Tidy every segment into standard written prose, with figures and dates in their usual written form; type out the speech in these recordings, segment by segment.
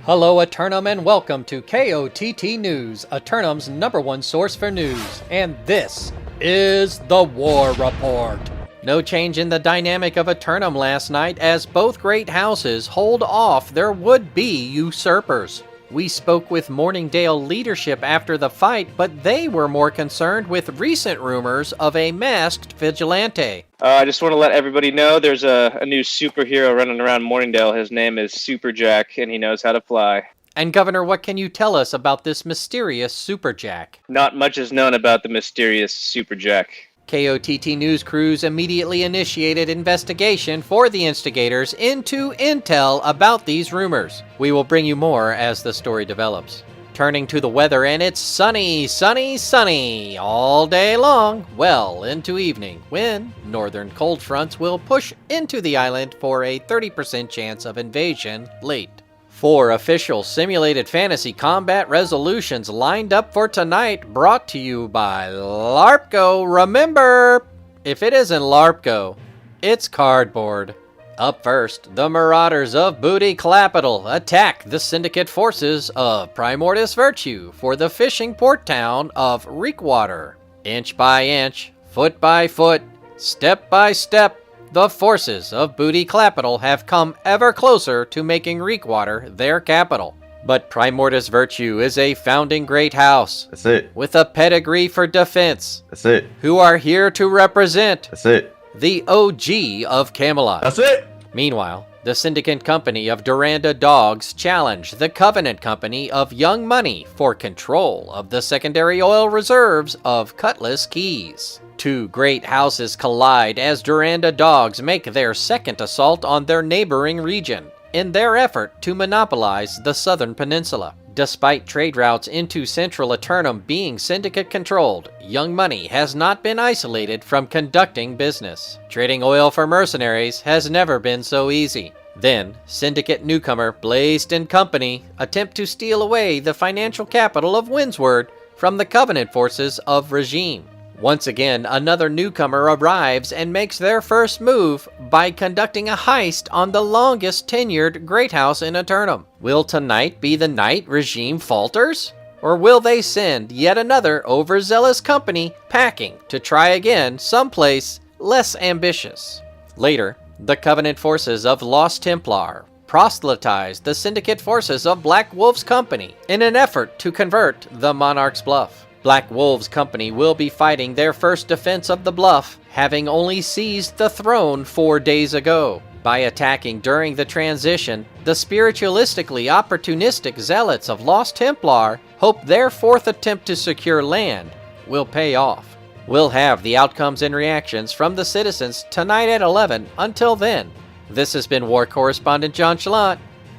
Hello Eternum and welcome to KOTT News, Eternum's #1 source for news, and this is the War Report. No change in the dynamic of Eternum last night as both great houses hold off their would-be usurpers. We spoke with Morningdale leadership after the fight, but they were more concerned with recent rumors of a masked vigilante. I just want to let everybody know there's a new superhero running around Morningdale. His name is Super Jack, and he knows how to fly. And Governor, what can you tell us about this mysterious Super Jack? Not much is known about the mysterious Super Jack. KOTT News crews immediately initiated investigation for the instigators into intel about these rumors. We will bring you more as the story develops. Turning to the weather, and it's sunny, sunny, sunny all day long, well into evening, when northern cold fronts will push into the island for a 30% chance of invasion late. 4 official simulated fantasy combat resolutions lined up for tonight, brought to you by LARPGO. Remember, if it isn't LARPGO, it's cardboard. Up first, the Marauders of Booty Clapital attack the syndicate forces of Primordus Virtue for the fishing port town of Reekwater. Inch by inch, foot by foot, step by step, the forces of Booty Clapital have come ever closer to making Reekwater their capital. But Primordus Virtue is a founding great house. That's it. With a pedigree for defense. That's it. Who are here to represent. That's it. The OG of Camelot. That's it. Meanwhile, the syndicate company of Duranda Dogs challenge the Covenant company of Young Money for control of the secondary oil reserves of Cutlass Keys. 2 great houses collide as Duranda Dogs make their second assault on their neighboring region in their effort to monopolize the southern peninsula. Despite trade routes into central Eternum being syndicate-controlled, Young Money has not been isolated from conducting business. Trading oil for mercenaries has never been so easy. Then, syndicate newcomer Blazed & Company attempt to steal away the financial capital of Windsward from the Covenant forces of Regime. Once again, another newcomer arrives and makes their first move by conducting a heist on the longest tenured great house in Eternum. Will tonight be the night Regime falters? Or will they send yet another overzealous company packing to try again someplace less ambitious? Later, the Covenant forces of Lost Templar proselytize the syndicate forces of Black Wolf's company in an effort to convert the Monarch's Bluff. Black Wolf's company will be fighting their first defense of the bluff, having only seized the throne 4 days ago. By attacking during the transition, the spiritualistically opportunistic zealots of Lost Templar hope their 4th attempt to secure land will pay off. We'll have the outcomes and reactions from the citizens tonight at 11. Until then, this has been War Correspondent JChalant,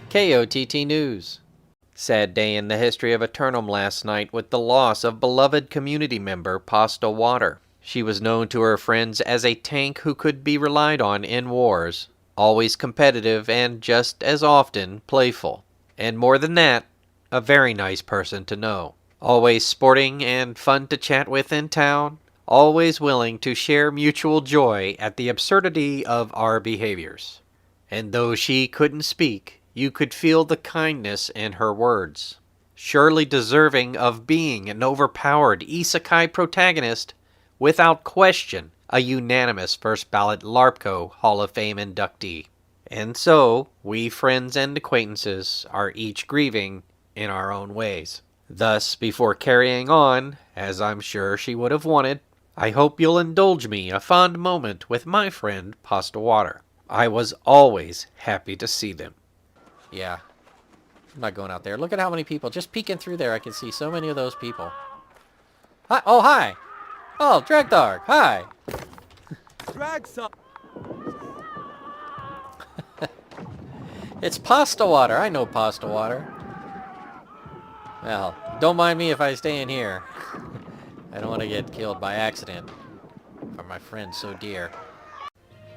KOTT News. Sad day in the history of Eternum last night with the loss of beloved community member Pasta Water. She was known to her friends as a tank who could be relied on in wars, always competitive and just as often playful. And more than that, a very nice person to know. Always sporting and fun to chat with in town, always willing to share mutual joy at the absurdity of our behaviors. And though she couldn't speak, you could feel the kindness in her words. Surely deserving of being an overpowered isekai protagonist, without question, a unanimous first ballot LARPGO Hall of Fame inductee. And so, we friends and acquaintances are each grieving in our own ways. Thus, before carrying on, as I'm sure she would have wanted, I hope you'll indulge me a fond moment with my friend Pasta Water. I was always happy to see them. Yeah, I'm not going out there. Look at how many people. Just peeking through there, I can see so many of those people. Hi. Oh, hi. Oh, Dragdog. Hi. Dragsup. It's Pasta Water. I know Pasta Water. Well, don't mind me if I stay in here. I don't want to get killed by accident. For my friend so dear.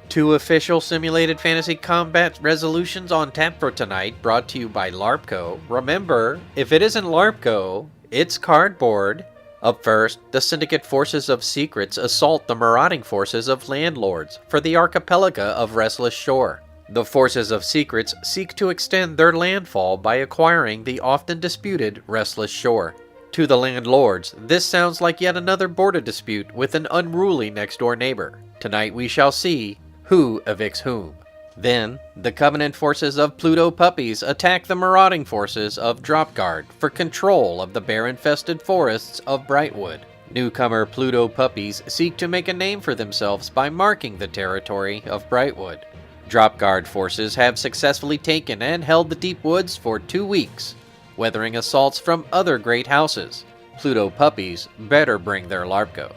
2 official simulated fantasy combat resolutions on tap for tonight, brought to you by LARPGO. Remember, if it isn't LARPGO, it's cardboard. Up first, the syndicate forces of secrets assault the marauding forces of landlords for the archipelago of Restless Shore. The forces of Secrets seek to extend their landfall by acquiring the often disputed Restless Shore. To the landlords, this sounds like yet another border dispute with an unruly next-door neighbor. Tonight we shall see who evicts whom. Then, the Covenant forces of Pluto Puppies attack the marauding forces of Dropguard for control of the bear-infested forests of Brightwood. Newcomer Pluto Puppies seek to make a name for themselves by marking the territory of Brightwood. Dropguard forces have successfully taken and held the Deep Woods for 2 weeks, weathering assaults from other great houses. Pluto Puppies better bring their LARPGO.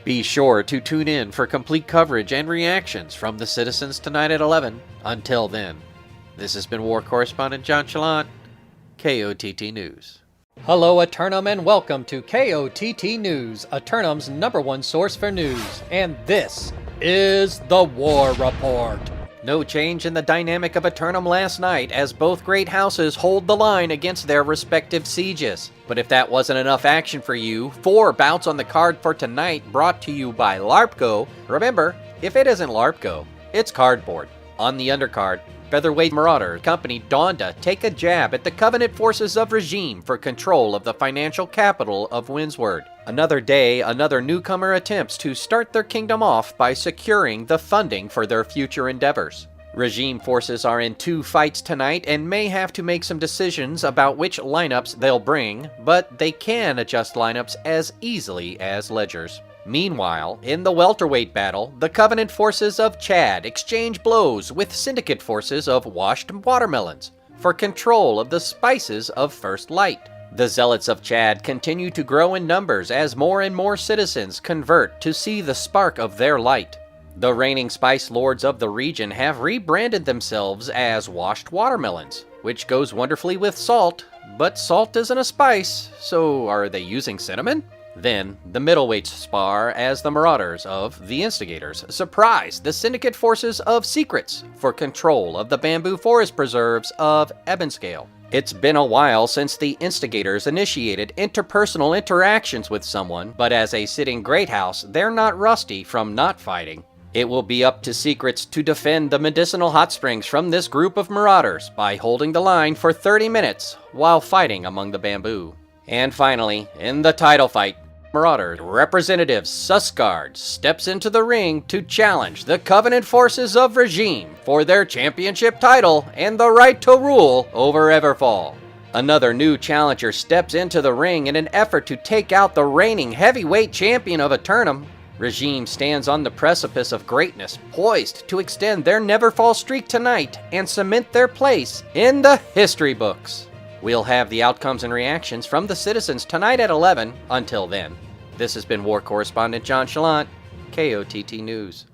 Be sure to tune in for complete coverage and reactions from the citizens tonight at 11. Until then, this has been War Correspondent JChalant, KOTT News. Hello, Eternum, and welcome to KOTT News, Eternum's #1 source for news. And this is the War Report. No change in the dynamic of Eternum last night, as both great houses hold the line against their respective sieges. But if that wasn't enough action for you, 4 bouts on the card for tonight brought to you by LARPGO. Remember, if it isn't LARPGO, it's cardboard. On the undercard, Featherweight Marauder Company Donda take a jab at the Covenant forces of Regime for control of the financial capital of Windsward. Another day, another newcomer attempts to start their kingdom off by securing the funding for their future endeavors. Regime forces are in 2 fights tonight and may have to make some decisions about which lineups they'll bring, but they can adjust lineups as easily as ledgers. Meanwhile, in the welterweight battle, the Covenant forces of Chad exchange blows with Syndicate forces of Washed Watermelons for control of the spices of First Light. The Zealots of Chad continue to grow in numbers as more and more citizens convert to see the spark of their light. The reigning spice lords of the region have rebranded themselves as Washed Watermelons, which goes wonderfully with salt, but salt isn't a spice, so are they using cinnamon? Then, the middleweights spar as the Marauders of the Instigators surprise the Syndicate forces of Secrets for control of the bamboo forest preserves of Ebonscale. It's been a while since the Instigators initiated interpersonal interactions with someone, but as a sitting great house, they're not rusty from not fighting. It will be up to Secrets to defend the medicinal hot springs from this group of Marauders by holding the line for 30 minutes while fighting among the bamboo. And finally, in the title fight, Marauder Representative Susgard steps into the ring to challenge the Covenant forces of Regime for their championship title and the right to rule over Everfall. Another new challenger steps into the ring in an effort to take out the reigning heavyweight champion of Eternum. Regime stands on the precipice of greatness, poised to extend their never-fall streak tonight and cement their place in the history books. We'll have the outcomes and reactions from the citizens tonight at 11. Until then, this has been War Correspondent JChalant, KOTT News.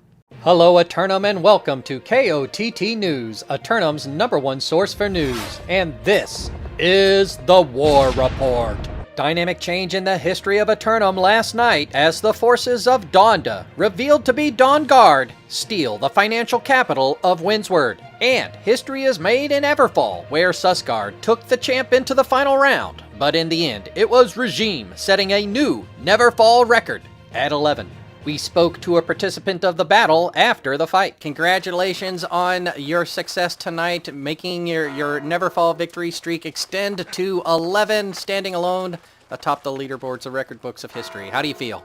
Hello, Eternum, and welcome to KOTT News, Eternum's #1 source for news. And this is the War Report. Dynamic change in the history of Eternum last night as the forces of Donda, revealed to be Dawn Guard, steal the financial capital of Windsward. And history is made in Everfall, where Susgard took the champ into the final round. But in the end, it was Regime setting a new Neverfall record at 11. We spoke to a participant of the battle after the fight. Congratulations on your success tonight, making your Neverfall victory streak extend to 11, standing alone atop the leaderboards of record books of history. How do you feel?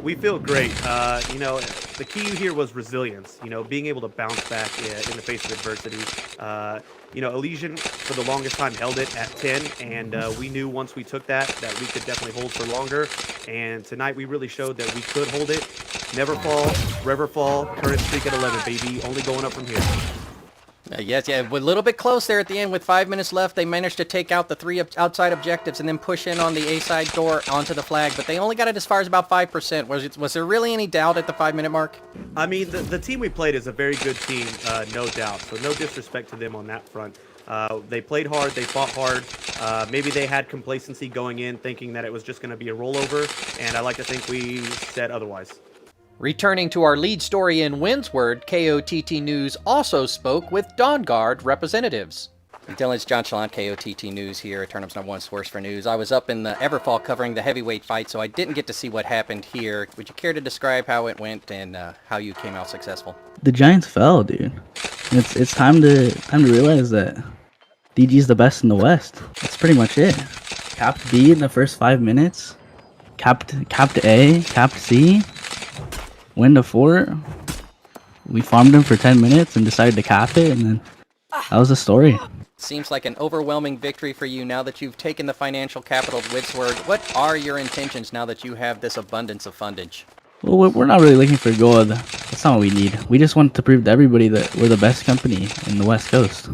We feel great. The key here was resilience, being able to bounce back in the face of adversity. Elysian, for the longest time, held it at 10, and we knew once we took that we could definitely hold for longer. And tonight we really showed that we could hold it. Never fall, never fall, current streak at 11, baby. Only going up from here. Yes, a little bit close there at the end with 5 minutes left. They managed to take out the 3 outside objectives and then push in on the A-side door onto the flag, but they only got it as far as about 5%. Was there really any doubt at the 5-minute mark? I mean, the team we played is a very good team, no doubt. So no disrespect to them on that front. They played hard, they fought hard. Maybe they had complacency going in, thinking that it was just going to be a rollover, and I like to think we said otherwise. Returning to our lead story in Windsward, KOTT News also spoke with Dawn Guard representatives. Dylan, it's JChalant, KOTT News here, Eternum's #1 source for news. I was up in the Everfall covering the heavyweight fight, so I didn't get to see what happened here. Would you care to describe how it went and how you came out successful? The Giants fell, dude. It's time to realize that DG's the best in the West. That's pretty much it. Capped B in the first 5 minutes. Capped A, capped C. Win to 4. We farmed him for 10 minutes and decided to cap it, and then that was the story. Seems like an overwhelming victory for you now that you've taken the financial capital of Widsword. What are your intentions now that you have this abundance of fundage? Well, we're not really looking for gold. That's not what we need. We just want to prove to everybody that we're the best company in the West Coast.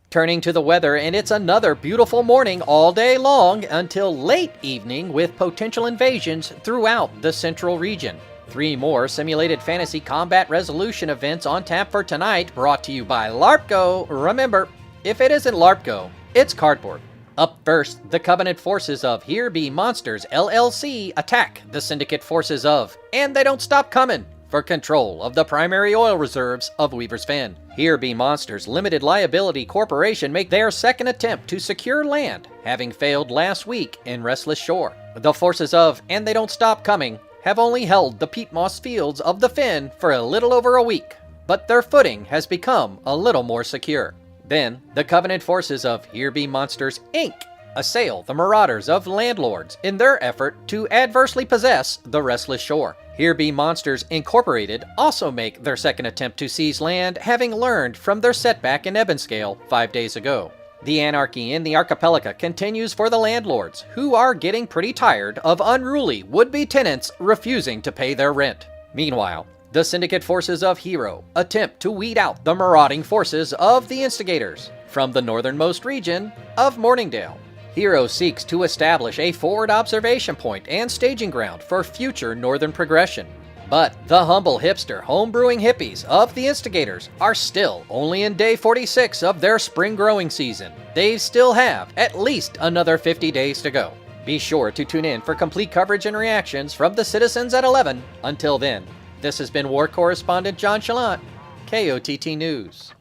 Turning to the weather, and it's another beautiful morning all day long until late evening with potential invasions throughout the central region. 3 more simulated fantasy combat resolution events on tap for tonight, brought to you by LARPGO. Remember, if it isn't LARPGO, it's cardboard. Up first, the Covenant forces of Here Be Monsters LLC attack the Syndicate forces of And They Don't Stop Coming for control of the primary oil reserves of Weaver's Fen. Here Be Monsters Limited Liability Corporation make their second attempt to secure land, having failed last week in Restless Shore. The forces of And They Don't Stop Coming have only held the peat moss fields of the Fen for a little over a week, but their footing has become a little more secure. Then, the Covenant forces of Here Be Monsters Inc. assail the Marauders of Landlords in their effort to adversely possess the Restless Shore. Here Be Monsters Incorporated also make their second attempt to seize land, having learned from their setback in Ebonscale 5 days ago. The anarchy in the archipelago continues for the landlords, who are getting pretty tired of unruly would-be tenants refusing to pay their rent. Meanwhile, the Syndicate forces of Hero attempt to weed out the marauding forces of the Instigators from the northernmost region of Morningdale. Hero seeks to establish a forward observation point and staging ground for future northern progression. But the humble hipster homebrewing hippies of the Instigators are still only in day 46 of their spring growing season. They still have at least another 50 days to go. Be sure to tune in for complete coverage and reactions from the citizens at 11. Until then, this has been War Correspondent JChalant, KOTT News.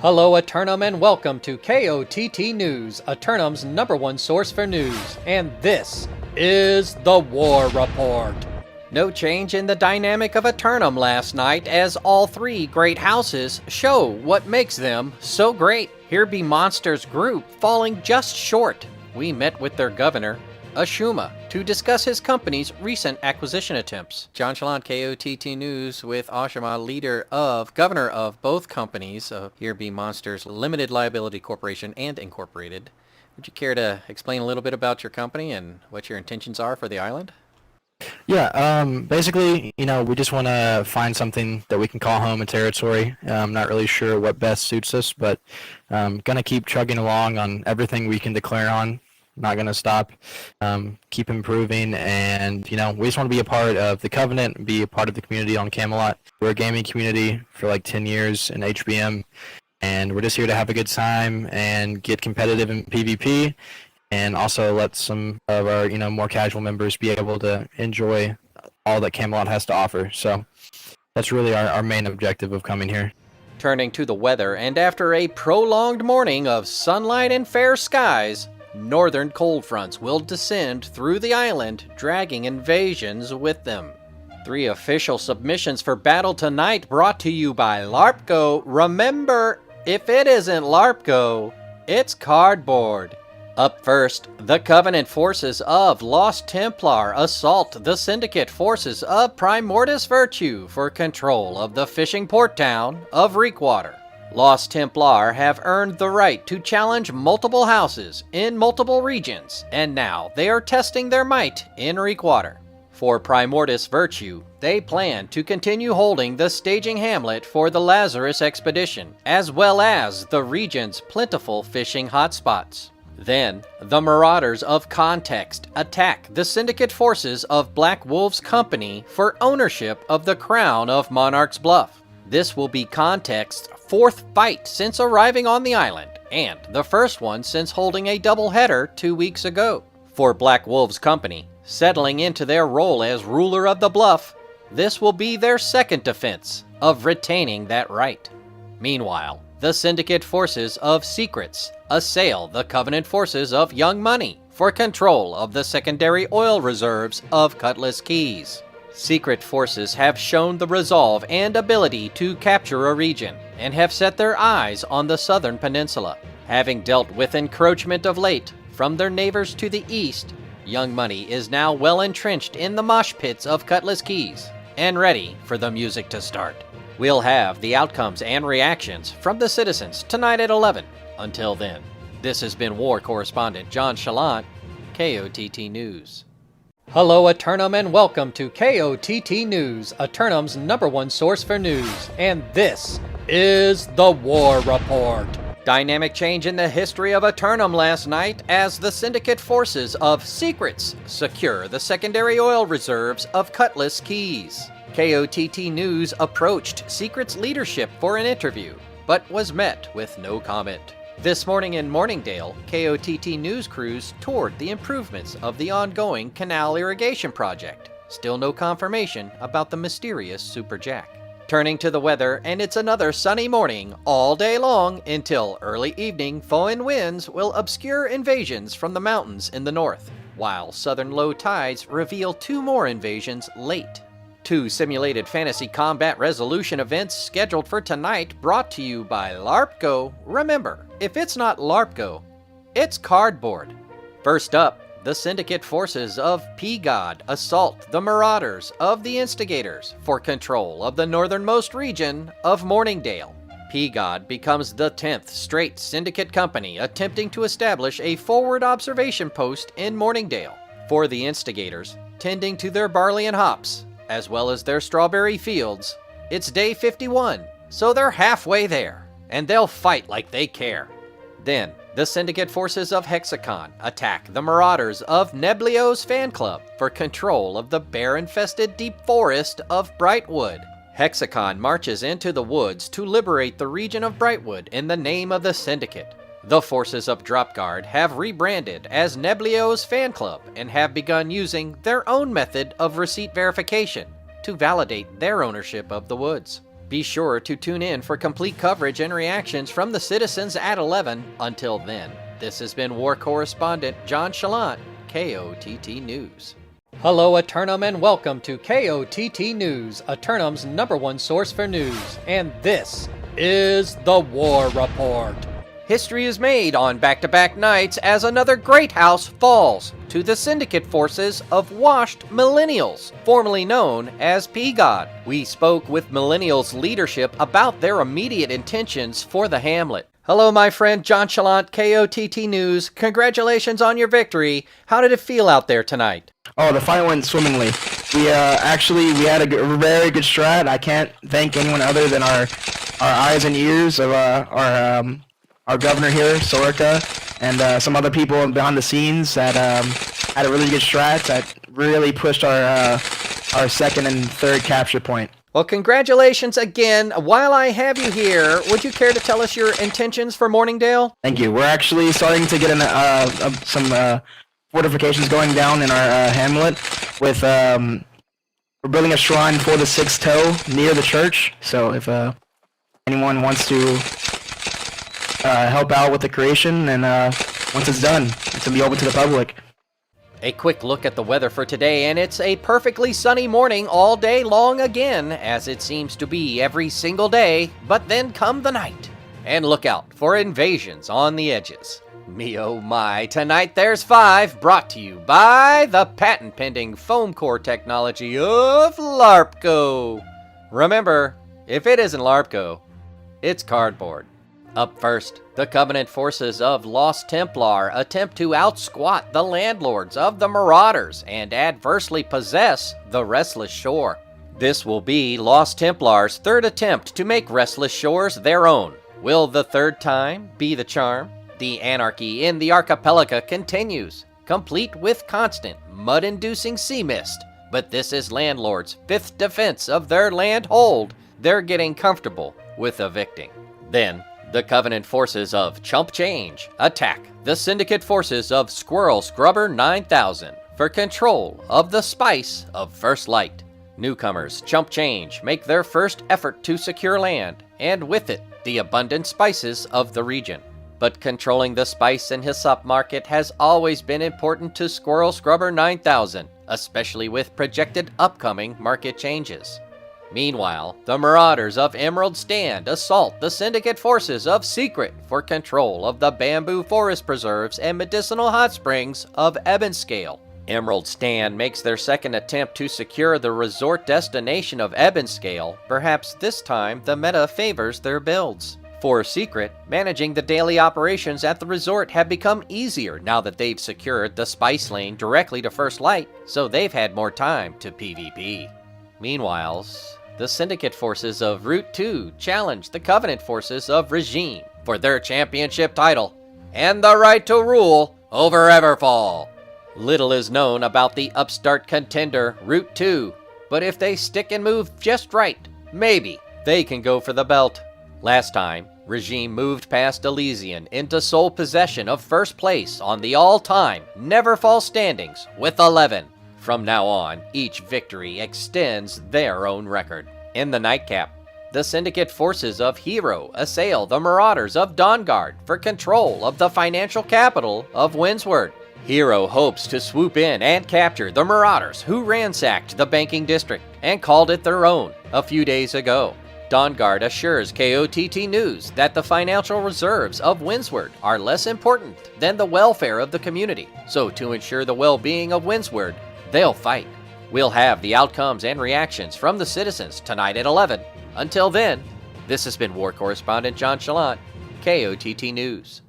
Hello, Eternum, and welcome to KOTT News, Eternum's #1 source for news. And this is the War Report. No change in the dynamic of Eternum last night, as all 3 great houses show what makes them so great. Here Be Monsters group falling just short. We met with their governor, Buchamma, to discuss his company's recent acquisition attempts. JChalant, KOTT News, with Buchamma, governor of both companies, Here Be Monsters Limited Liability Corporation and Incorporated. Would you care to explain a little bit about your company and what your intentions are for the island? Yeah, basically, we just want to find something that we can call home and territory. I'm not really sure what best suits us, but gonna keep chugging along on everything we can declare on. Not gonna stop, keep improving, and we just want to be a part of the Covenant, be a part of the community on Camelot. We're a gaming community for like 10 years in HBM, and we're just here to have a good time and get competitive in PvP. And also let some of our, more casual members be able to enjoy all that Camelot has to offer. So that's really our main objective of coming here. Turning to the weather, and after a prolonged morning of sunlight and fair skies, northern cold fronts will descend through the island, dragging invasions with them. 3 official submissions for battle tonight brought to you by LARPGO. Remember, if it isn't LARPGO, it's cardboard. Up first, the Covenant forces of Lost Templar assault the Syndicate forces of Primordius Virtue for control of the fishing port town of Reekwater. Lost Templar have earned the right to challenge multiple houses in multiple regions, and now they are testing their might in Reekwater. For Primordius Virtue, they plan to continue holding the staging hamlet for the Lazarus expedition, as well as the region's plentiful fishing hotspots. Then, the Marauders of Context attack the Syndicate forces of Black Wolf's company for ownership of the crown of Monarch's Bluff. This will be Context's 4th fight since arriving on the island, and the first one since holding a doubleheader 2 weeks ago. For Black Wolf's company, settling into their role as ruler of the bluff, this will be their second defense of retaining that right. Meanwhile, the Syndicate forces of Secrets assail the Covenant forces of Young Money for control of the secondary oil reserves of Cutlass Keys. Secret forces have shown the resolve and ability to capture a region, and have set their eyes on the southern peninsula. Having dealt with encroachment of late from their neighbors to the east, Young Money is now well entrenched in the mosh pits of Cutlass Keys, and ready for the music to start. We'll have the outcomes and reactions from the citizens tonight at 11. Until then, this has been War Correspondent JChalant, KOTT News. Hello, Eternum, and welcome to KOTT News, Eternum's #1 source for news. And this is the War Report. Dynamic change in the history of Eternum last night as the syndicate forces of Secrets secure the secondary oil reserves of Cutlass Keys. KOTT News approached Secret's leadership for an interview, but was met with no comment. This morning in Morningdale, KOTT News crews toured the improvements of the ongoing canal irrigation project. Still no confirmation about the mysterious Super Jack. Turning to the weather, and it's another sunny morning all day long until early evening. Foehn winds will obscure invasions from the mountains in the north, while southern low tides reveal 2 more invasions late. 2 simulated fantasy combat resolution events scheduled for tonight, brought to you by LARPGO. Remember, if it's not LARPGO, it's cardboard. First up, the syndicate forces of P-God assault the marauders of the Instigators for control of the northernmost region of Morningdale. P-God becomes the 10th straight syndicate company attempting to establish a forward observation post in Morningdale. For the Instigators, tending to their barley and hops, as well as their strawberry fields, it's day 51, so they're halfway there, and they'll fight like they care. Then, the syndicate forces of Hexacon attack the marauders of Neblio's fan club for control of the bear-infested deep forest of Brightwood. Hexacon marches into the woods to liberate the region of Brightwood in the name of the syndicate. The forces of Dropguard have rebranded as Neblio's fan club and have begun using their own method of receipt verification to validate their ownership of the woods. Be sure to tune in for complete coverage and reactions from the citizens at 11. Until then, this has been War Correspondent JChalant, KOTT News. Hello, Eternum, and welcome to KOTT News, Eternum's #1 source for news. And this is the War Report. History is made on back-to-back nights as another great house falls to the syndicate forces of washed millennials, formerly known as P-God. We spoke with millennials' leadership about their immediate intentions for the hamlet. Hello, my friend JChalant, KOTT News. Congratulations on your victory. How did it feel out there tonight? Oh, the fight went swimmingly. We had a very good strat. I can't thank anyone other than our eyes and ears of our governor here, Sorica, and some other people behind the scenes that had a really good strat that really pushed our second and third capture point. Well, congratulations again. While I have you here, would you care to tell us your intentions for Morningdale? Thank you. We're actually starting to get some fortifications going down in our hamlet. With we're building a shrine for the sixth toe near the church. So if anyone wants to help out with the creation, and once it's done, it's going to be open to the public. A quick look at the weather for today, and it's a perfectly sunny morning all day long again, as it seems to be every single day, but then come the night. And look out for invasions on the edges. Me oh my, tonight there's 5, brought to you by the patent-pending foam core technology of LARPGO. Remember, if it isn't LARPGO, it's cardboard. Up first, the Covenant forces of Lost Templar attempt to outsquat the landlords of the Marauders and adversely possess the Restless Shore. This will be Lost Templar's 3rd attempt to make Restless Shores their own. Will the 3rd time be the charm? The anarchy in the archipelago continues, complete with constant, mud-inducing sea mist. But this is landlords' 5th defense of their land hold. They're getting comfortable with evicting. Then, the Covenant forces of Chump Change attack the syndicate forces of Squirrel Scrubber 9000 for control of the spice of First Light. Newcomers Chump Change make their first effort to secure land, and with it, the abundant spices of the region. But controlling the spice and hyssop market has always been important to Squirrel Scrubber 9000, especially with projected upcoming market changes. Meanwhile, the Marauders of Emerald Stand assault the syndicate forces of Secret for control of the bamboo forest preserves and medicinal hot springs of Ebonscale. Emerald Stand makes their second attempt to secure the resort destination of Ebonscale. Perhaps this time the meta favors their builds. For Secret, managing the daily operations at the resort have become easier now that they've secured the Spice Lane directly to First Light, so they've had more time to PvP. Meanwhile, the Syndicate forces of Route 2 challenge the Covenant forces of Regime for their championship title and the right to rule over Everfall. Little is known about the upstart contender Route 2, but if they stick and move just right, maybe they can go for the belt. Last time, Regime moved past Elysian into sole possession of first place on the all-time Neverfall standings with 11. From now on, each victory extends their own record. In the nightcap, the Syndicate forces of Hero assail the Marauders of Dawnguard for control of the financial capital of Windsward. Hero hopes to swoop in and capture the Marauders who ransacked the banking district and called it their own a few days ago. Dawnguard assures KOTT News that the financial reserves of Windsward are less important than the welfare of the community, so to ensure the well-being of Windsward, they'll fight. We'll have the outcomes and reactions from the citizens tonight at 11. Until then, this has been War Correspondent JChalant, KOTT News.